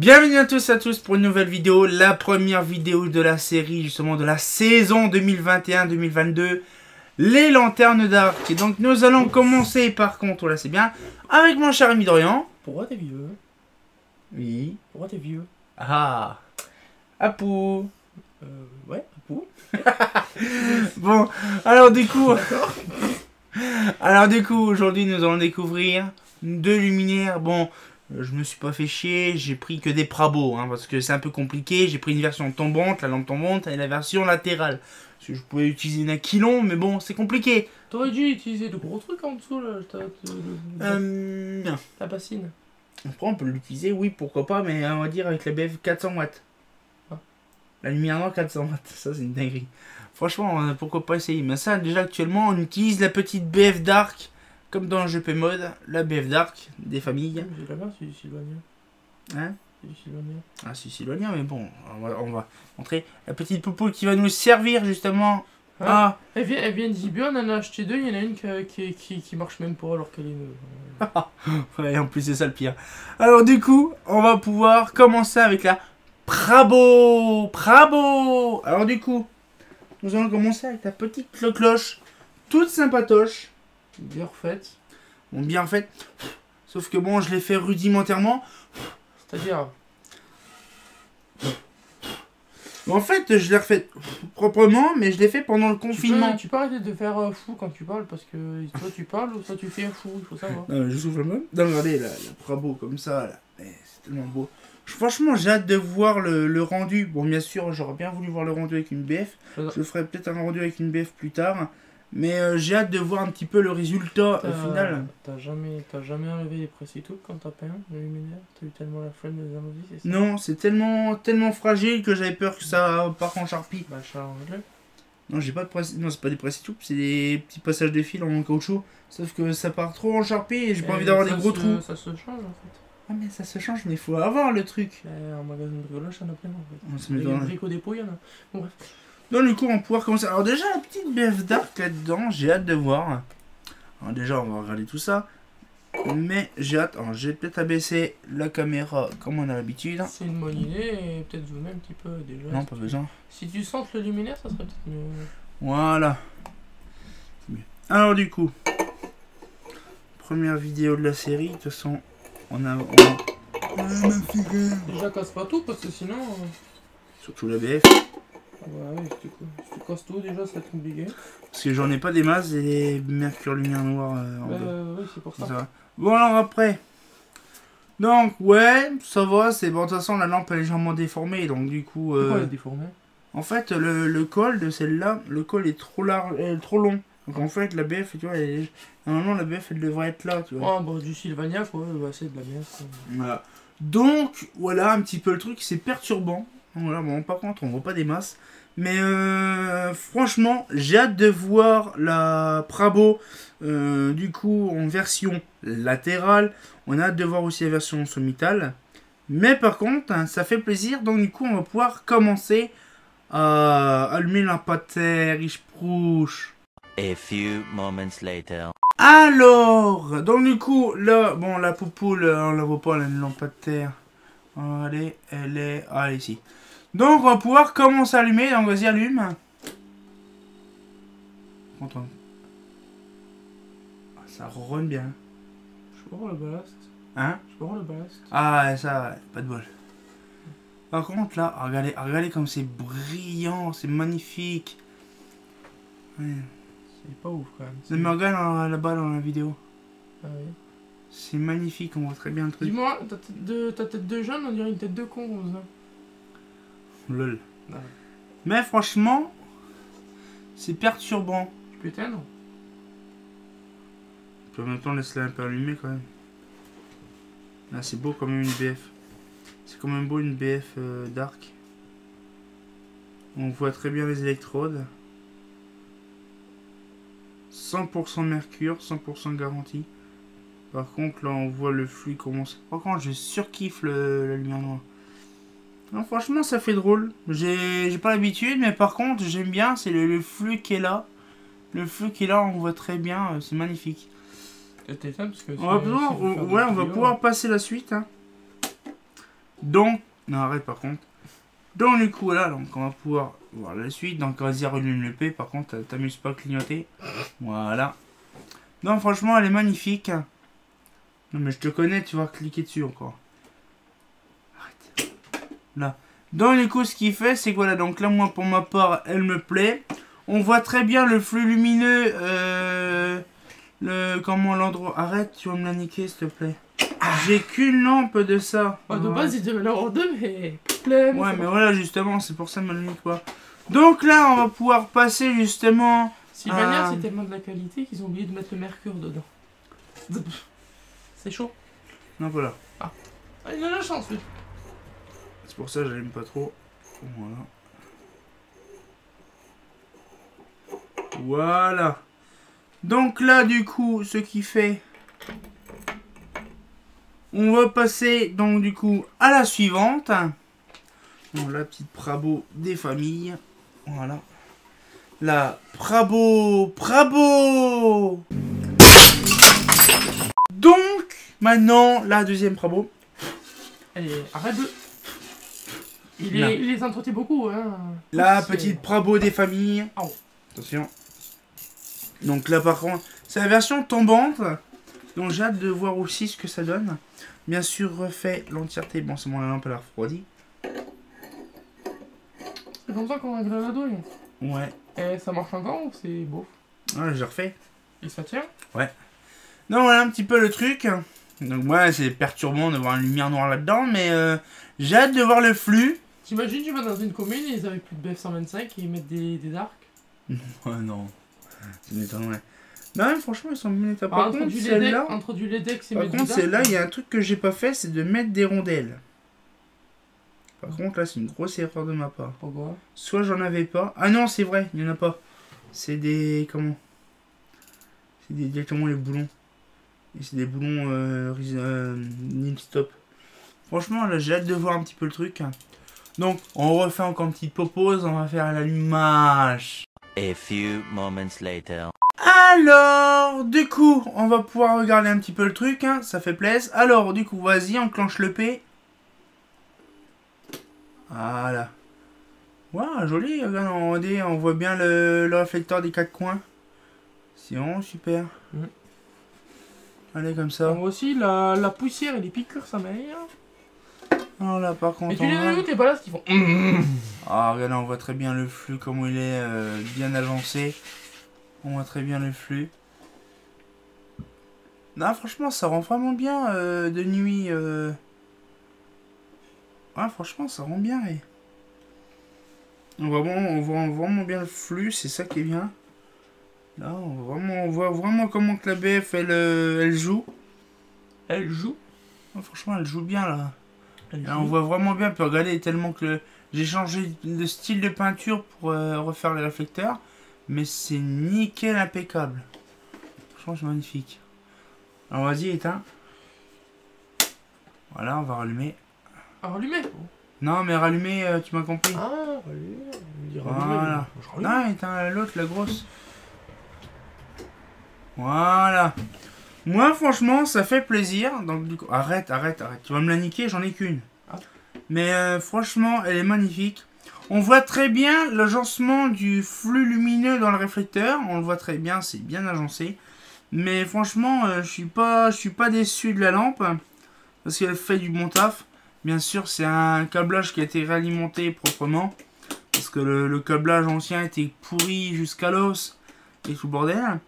Bienvenue à tous pour une nouvelle vidéo, la première vidéo de la série, justement de la saison 2021-2022, les lanternes d'arc. Et donc nous allons commencer par contre, là c'est bien, avec mon cher ami Dorian. Pourquoi t'es vieux? Oui. Pourquoi t'es vieux? Ah, Apou. Ouais, Apou. Bon, alors du coup... aujourd'hui nous allons découvrir deux luminaires. Bon, je me suis pas fait chier, j'ai pris que des Prabo, hein, parce que c'est un peu compliqué. J'ai pris une version tombante, la lampe tombante, et la version latérale. Parce que je pouvais utiliser une Aquilon, mais bon, c'est compliqué. T'aurais dû utiliser de gros trucs en dessous là, la bassine. Après on peut l'utiliser, oui, pourquoi pas, mais on va dire avec la BF 400 watts. Ah. La lumière noire 400 watts, ça c'est une dinguerie. Franchement, pourquoi pas essayer. Mais ça, déjà actuellement, on utilise la petite BF Dark, comme dans le jeu P-Mode, la BF Dark des familles. J'ai la main, c'est du Sylvania. Hein? C'est du Sylvania. Ah, c'est Sylvania, mais bon, on va montrer la petite poupoule qui va nous servir justement. Hein? Ah, Elle vient d'Ibia, on en a acheté deux, il y en a une qui marche même pas alors qu'elle est neuve. ouais, en plus c'est ça le pire. Alors du coup, on va pouvoir commencer avec la Prabo. Alors du coup, nous allons commencer avec la petite cloche, toute sympatoche. Bien refaite. Bon, bien fait. Sauf que bon, je l'ai fait rudimentairement. C'est-à-dire... En fait, je l'ai refait proprement, mais je l'ai fait pendant le confinement. Tu peux arrêter de faire fou quand tu parles, parce que soit tu parles ou soit tu fais un fou, il faut savoir. Non, je souffle même. Non, regardez, la Prabo comme ça, là. C'est tellement beau. Franchement, j'ai hâte de voir le rendu. Bon, bien sûr, j'aurais bien voulu voir le rendu avec une BF. Je ferai peut-être un rendu avec une BF plus tard. Mais j'ai hâte de voir un petit peu le résultat final. T'as jamais enlevé les précitous quand t'as peint le luminaire? T'as eu tellement la flemme de les enlever, c'est ça? Non, c'est tellement fragile que j'avais peur que ça parte en charpie. Bah, change-le. Non, j'ai pas de non, c'est pas des précitous, c'est des petits passages de fil en caoutchouc. Sauf que ça part trop en charpie et j'ai pas envie d'avoir des gros trous. Ça se change en fait. Ah, mais ça se change, mais il faut avoir le truc. En magasin de bricolage, ça en a plein en fait. On Les bricots dépôt, il y en a. Bon, bref. Donc du coup, on va pouvoir commencer. Alors déjà, la petite BF Dark là-dedans, j'ai hâte de voir. Alors déjà, on va regarder tout ça. Mais j'ai hâte. Alors, j'ai peut-être abaisser la caméra comme on a l'habitude. C'est une bonne idée et peut-être zoomer un petit peu déjà. Non, pas besoin. Si tu sens le luminaire, ça serait peut-être mieux. Voilà. Alors du coup, première vidéo de la série. De toute façon, on a... Déjà, casse pas tout parce que sinon... Surtout la BF. Ouais, si tu casses tout, déjà, ça va être compliqué. Parce que j'en ai pas des masses et mercure lumière noire en bas. Oui, c'est pour ça. Ça. Bon, alors après. Donc, ouais, ça va. C'est bon, de toute façon, la lampe est légèrement déformée. Donc, du coup. Pourquoi elle est déformée? En fait, le col de celle-là, le col est trop large, trop long. Donc, en fait, la BF, tu vois, normalement, la BF, elle devrait être là, tu vois. Ah, bon, du Sylvania, quoi. Bah, c'est de la merde. Voilà. Donc, voilà un petit peu le truc. C'est perturbant. Voilà, bon, par contre, on voit pas des masses. Mais franchement, j'ai hâte de voir la Prabo du coup en version latérale. On a hâte de voir aussi la version sommitale. Mais par contre, hein, ça fait plaisir. Donc du coup, on va pouvoir commencer à allumer l'impacteur. Ich prouche. A few moments later. Alors, donc du coup, là, bon, la poupoule, on la voit pas, elle a une lampadaire. Allez, elle est... Ah, elle est ici. Donc, on va pouvoir commencer à allumer. Donc, vas-y, allume. Content. Ah, ça run bien. Je peux voir le ballast. Hein? Je peux voir le ballast. Ah, ça, ouais, pas de bol. Par contre, là, regardez comme c'est brillant, c'est magnifique. Ouais. C'est pas ouf, quand même. Mais regarde là-bas dans la vidéo. Ah oui. C'est magnifique, on voit très bien le truc. Dis-moi, ta tête de jeune, on dirait une tête de con, Rose. Lol. Ouais. Mais franchement, c'est perturbant. Tu peux éteindre? Puis en même temps, laisse-la un peu allumée quand même. Là, c'est beau quand même une BF. C'est quand même beau une BF dark. On voit très bien les électrodes. 100% mercure, 100% garantie. Par contre, là, on voit le flux commencer. Par contre, je surkiffe la lumière noire. Non, franchement, ça fait drôle. J'ai pas l'habitude, mais par contre, j'aime bien. C'est le flux qui est là. Le flux qui est là, on voit très bien. C'est magnifique. T'éteins parce que On va pouvoir, ouais, on va pouvoir passer la suite. Hein. Donc, non, arrête par contre. Donc, du coup, là, donc, on va pouvoir voir la suite. Donc, vas-y, rallume le P. Par contre, t'amuses pas à clignoter. Voilà. Non, franchement, elle est magnifique. Non, mais je te connais, tu vas cliquer dessus encore. Arrête. Là. Donc, du coup, ce qu'il fait, c'est que voilà. Donc, là, moi, pour ma part, elle me plaît. On voit très bien le flux lumineux. Comment l'endroit. Arrête, tu vas me la niquer, s'il te plaît. J'ai qu'une lampe de ça. Ouais, de base, il devait en avoir deux, mais. Ouais, mais voilà, justement, c'est pour ça que je me la nique pas. Donc là, on va pouvoir passer justement. Sylvania, c'est tellement de la qualité qu'ils ont oublié de mettre le mercure dedans. C'est chaud. Non, voilà. Ah, il a la chance, lui. C'est pour ça que j'aime pas trop. Voilà. Voilà. Donc là, du coup, ce qui fait... On va passer, donc, du coup, à la suivante. Donc, la petite Prabo des familles. Voilà. La Prabo... Donc, maintenant, la deuxième Prabo. Allez, arrête de... Il les entretient beaucoup, hein. La petite Prabo des familles. Oh. Attention. Donc là, par contre, c'est la version tombante. Donc j'ai hâte de voir aussi ce que ça donne. Bien sûr, refait l'entièreté. Bon, c'est bon, la lampe elle a refroidi. C'est comme ça qu'on règle la douille. Ouais. Et ça marche encore ou c'est beau? Ouais, j'ai refait. Et ça tient? Ouais. Donc voilà un petit peu le truc. Donc ouais, c'est perturbant de voir une lumière noire là-dedans, mais j'ai hâte de voir le flux. T'imagines, tu vas dans une commune et ils avaient plus de BF125 et ils mettent des arcs? Ouais, non. C'est m'étonnerait. Non, mais franchement, ils sont bien états. Par contre, entre du LEDX et par mettre contre, du dark, celle-là, il y a un truc que j'ai pas fait, c'est de mettre des rondelles. Par contre, là, c'est une grosse erreur de ma part. Pourquoi? Soit j'en avais pas. Ah non, c'est vrai, il y en a pas. C'est des... Comment? C'est directement les boulons. Et c'est des boulons nil stop. Franchement, là, j'ai hâte de voir un petit peu le truc. Donc, on refait encore une petite pause. On va faire l'allumage. A few moments later. Alors, du coup, on va pouvoir regarder un petit peu le truc. Hein, ça fait plaisir. Alors, du coup, vas-y, enclenche le P. Voilà. Waouh, joli. Regarde, on voit bien le réflecteur des quatre coins. C'est vraiment super. Allez, comme ça. on voit aussi la poussière et les piqûres, ça m'aille. Alors là, par contre, Et tu les as vu, tes ballasts qui font. Ah, regarde, on voit très bien le flux, comment il est bien avancé. On voit très bien le flux. Non, franchement, ça rend vraiment bien de nuit. Ouais, franchement, ça rend bien. Et... on voit vraiment bien le flux, c'est ça qui est bien. Là, on voit vraiment comment que la BF, elle joue. Elle joue. Ouais, franchement, elle joue bien, là. Là, on voit vraiment bien, puis regardez, tellement que j'ai changé de style de peinture pour refaire les réflecteurs. Mais c'est nickel, impeccable. Franchement, c'est magnifique. Alors, vas-y, éteins. Voilà, on va rallumer. Ah, rallumer. Non, mais rallumer, tu m'as compris. Ah, rallumer. Voilà. Non, éteins l'autre, la grosse. Voilà. Moi, franchement, ça fait plaisir. Donc, du coup, arrête. Tu vas me la niquer, j'en ai qu'une. Ah. Mais franchement, elle est magnifique. On voit très bien l'agencement du flux lumineux dans le réflecteur. On le voit très bien, c'est bien agencé. Mais franchement, je suis pas déçu de la lampe. Parce qu'elle fait du bon taf. Bien sûr, c'est un câblage qui a été réalimenté proprement. Parce que le câblage ancien était pourri jusqu'à l'os. Et tout le bordel.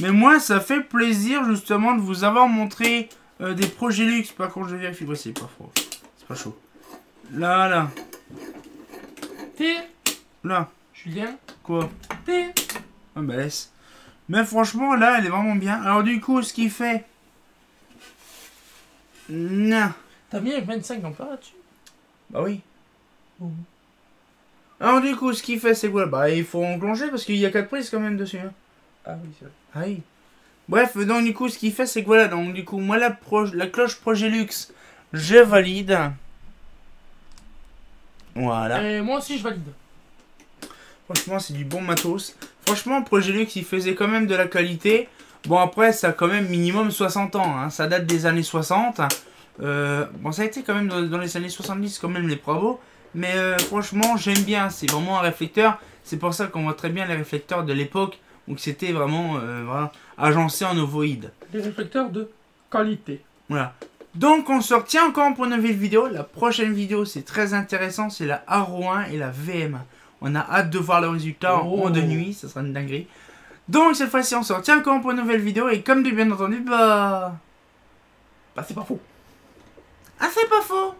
Mais moi, ça fait plaisir justement de vous avoir montré des projets luxe. Par contre, je vérifie. Ouais, c'est pas froid. C'est pas chaud. Là. Là. Julien. Quoi? Ah bah laisse. Mais franchement, là, elle est vraiment bien. Alors du coup, ce qu'il fait... Non. T'as mis un 25 ampères là-dessus? Bah oui. Alors du coup, ce qu'il fait, c'est quoi? Bah il faut enclencher parce qu'il y a 4 prises quand même dessus. Hein. Ah oui, c'est vrai. Ah oui. Bref, donc du coup, ce qu'il fait, c'est que voilà. Donc du coup, moi, la cloche Progélux, je valide. Voilà. Et moi aussi, je valide. Franchement, c'est du bon matos. Franchement, Progélux, il faisait quand même de la qualité. Bon, après, ça a quand même minimum 60 ans. Hein. Ça date des années 60. Bon, ça a été quand même dans les années 70 quand même les Bravo. Mais franchement, j'aime bien. C'est vraiment un réflecteur. C'est pour ça qu'on voit très bien les réflecteurs de l'époque. Où c'était vraiment voilà, agencé en ovoïde. Des réflecteurs de qualité. Voilà. Donc on se retient encore pour une nouvelle vidéo. La prochaine vidéo, c'est très intéressant. C'est la Haro 1 et la VM1. On a hâte de voir le résultat en de nuit. Ça sera une dinguerie. Donc cette fois-ci, on se retient encore pour une nouvelle vidéo. Et comme bien entendu, bah c'est pas faux. Ah, c'est pas faux.